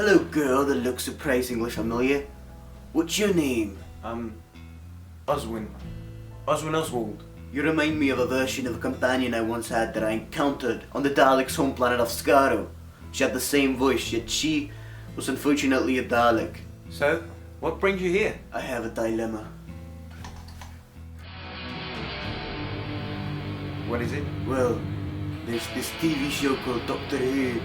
Hello, girl that looks surprisingly familiar. What's your name? Oswin. Oswin Oswald. You remind me of a version of a companion I once had that I encountered on the Daleks' home planet of Skaro. She had the same voice, yet she was unfortunately a Dalek. So, what brings you here? I have a dilemma. What is it? Well, there's this TV show called Doctor Who,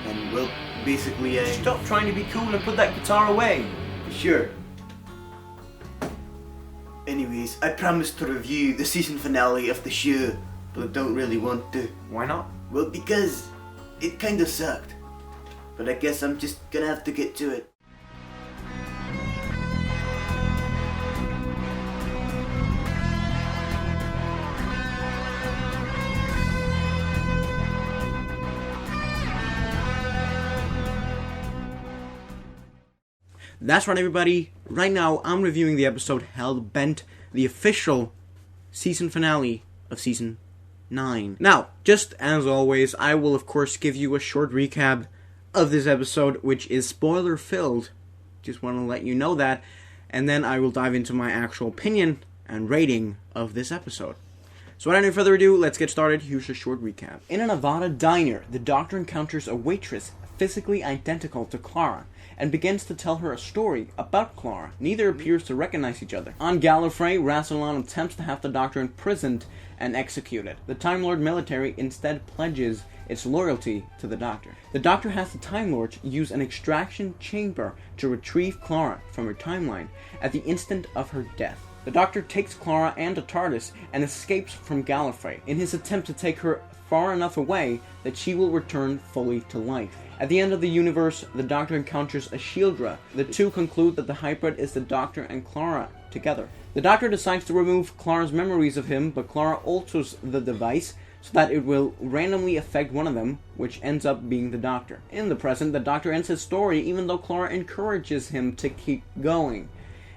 and well, basically Stop trying to be cool and put that guitar away. Sure. Anyways, I promised to review the season finale of the show, but I don't really want to. Why not? Well, because it kinda sucked. But I guess I'm just gonna have to get to it. That's right, everybody. Right now, I'm reviewing the episode Hell-Bent, the official season finale of Season 9. Now, just as always, I will, of course, give you a short recap of this episode, which is spoiler-filled. Just want to let you know that. And then I will dive into my actual opinion and rating of this episode. So without any further ado, let's get started. Here's a short recap. In a Nevada diner, the Doctor encounters a waitress physically identical to Clara, and begins to tell her a story about Clara. Neither appears to recognize each other. On Gallifrey, Rassilon attempts to have the Doctor imprisoned and executed. The Time Lord military instead pledges its loyalty to the Doctor. The Doctor has the Time Lords use an extraction chamber to retrieve Clara from her timeline at the instant of her death. The Doctor takes Clara and the TARDIS and escapes from Gallifrey in his attempt to take her far enough away that she will return fully to life. At the end of the universe, the Doctor encounters a Shieldra. The two conclude that the hybrid is the Doctor and Clara together. The Doctor decides to remove Clara's memories of him, but Clara alters the device so that it will randomly affect one of them, which ends up being the Doctor. In the present, the Doctor ends his story even though Clara encourages him to keep going.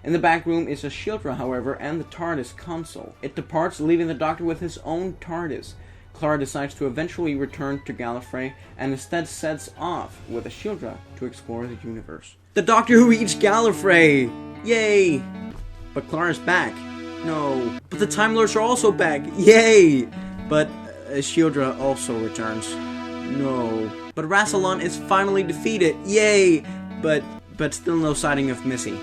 In the back room is a Shieldra, however, and the TARDIS console. It departs, leaving the Doctor with his own TARDIS. Clara decides to eventually return to Gallifrey and instead sets off with a Shieldra to explore the universe. The Doctor Who reached Gallifrey! Yay! But Clara's back. No. But the Time Lords are also back. Yay! But Shieldra also returns. No. But Rassilon is finally defeated. Yay! But still no sighting of Missy.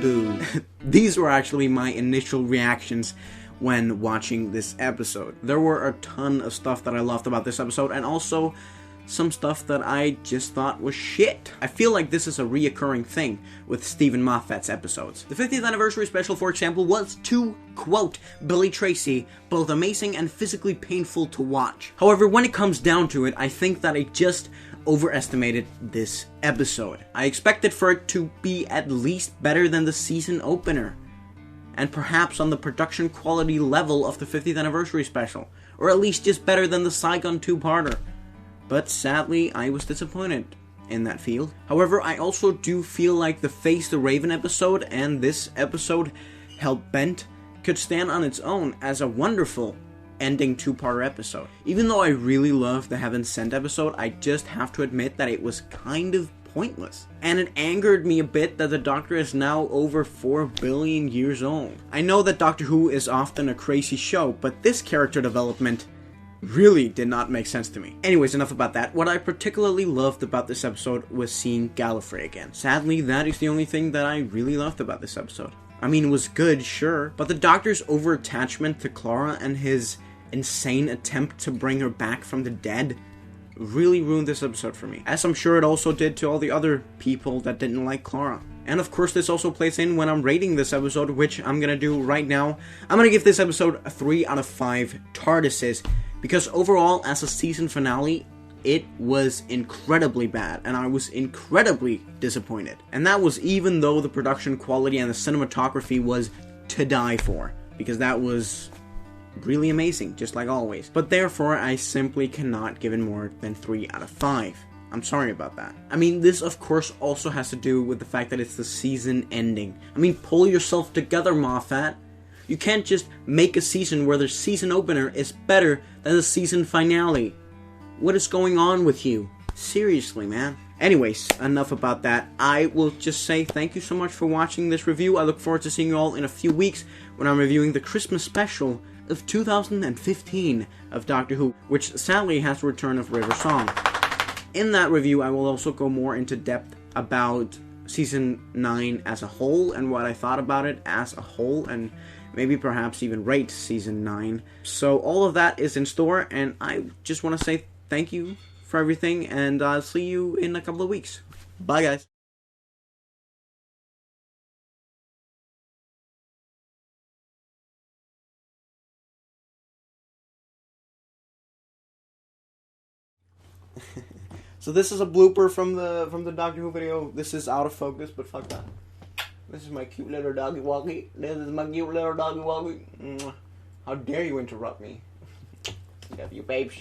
Boo. These were actually my initial reactions when watching this episode. There were a ton of stuff that I loved about this episode, and also some stuff that I just thought was shit. I feel like this is a reoccurring thing with Stephen Moffat's episodes. The 50th anniversary special, for example, was, to quote Billy Tracy, both amazing and physically painful to watch. However, when it comes down to it, I think that I just overestimated this episode. I expected for it to be at least better than the season opener, and perhaps on the production quality level of the 50th anniversary special, or at least just better than the Saigon two-parter. But sadly, I was disappointed in that field. However, I also do feel like the Face the Raven episode and this episode, Hell-Bent, could stand on its own as a wonderful ending two-parter episode. Even though I really love the Heaven Sent episode, I just have to admit that it was kind of pointless. And it angered me a bit that the Doctor is now over 4 billion years old. I know that Doctor Who is often a crazy show, but this character development really did not make sense to me. Anyways, enough about that. What I particularly loved about this episode was seeing Gallifrey again. Sadly, that is the only thing that I really loved about this episode. I mean, it was good, sure, but the Doctor's over-attachment to Clara and his insane attempt to bring her back from the dead really ruined this episode for me, as I'm sure it also did to all the other people that didn't like Clara. And of course, this also plays in when I'm rating this episode, which I'm gonna do right now. I'm gonna give this episode a 3 out of 5 TARDISes, because overall, as a season finale, it was incredibly bad, and I was incredibly disappointed. And that was even though the production quality and the cinematography was to die for, because that was really amazing, just like always. But therefore, I simply cannot give it more than 3 out of 5. I'm sorry about that. I mean, this of course also has to do with the fact that it's the season ending. I mean, pull yourself together, Moffat. You can't just make a season where the season opener is better than the season finale. What is going on with you? Seriously, man. Anyways, enough about that. I will just say thank you so much for watching this review. I look forward to seeing you all in a few weeks when I'm reviewing the Christmas special of 2015 of Doctor Who, which sadly has the return of River Song. In that review, I will also go more into depth about Season 9 as a whole and what I thought about it as a whole, and maybe perhaps even rate Season 9. So all of that is in store, and I just want to say thank you for everything, and I'll see you in a couple of weeks. Bye, guys. So this is a blooper from the Doctor Who video. This is out of focus, but fuck that. This is my cute little doggy walkie. This is my cute little doggy walkie. How dare you interrupt me? Love you, babes.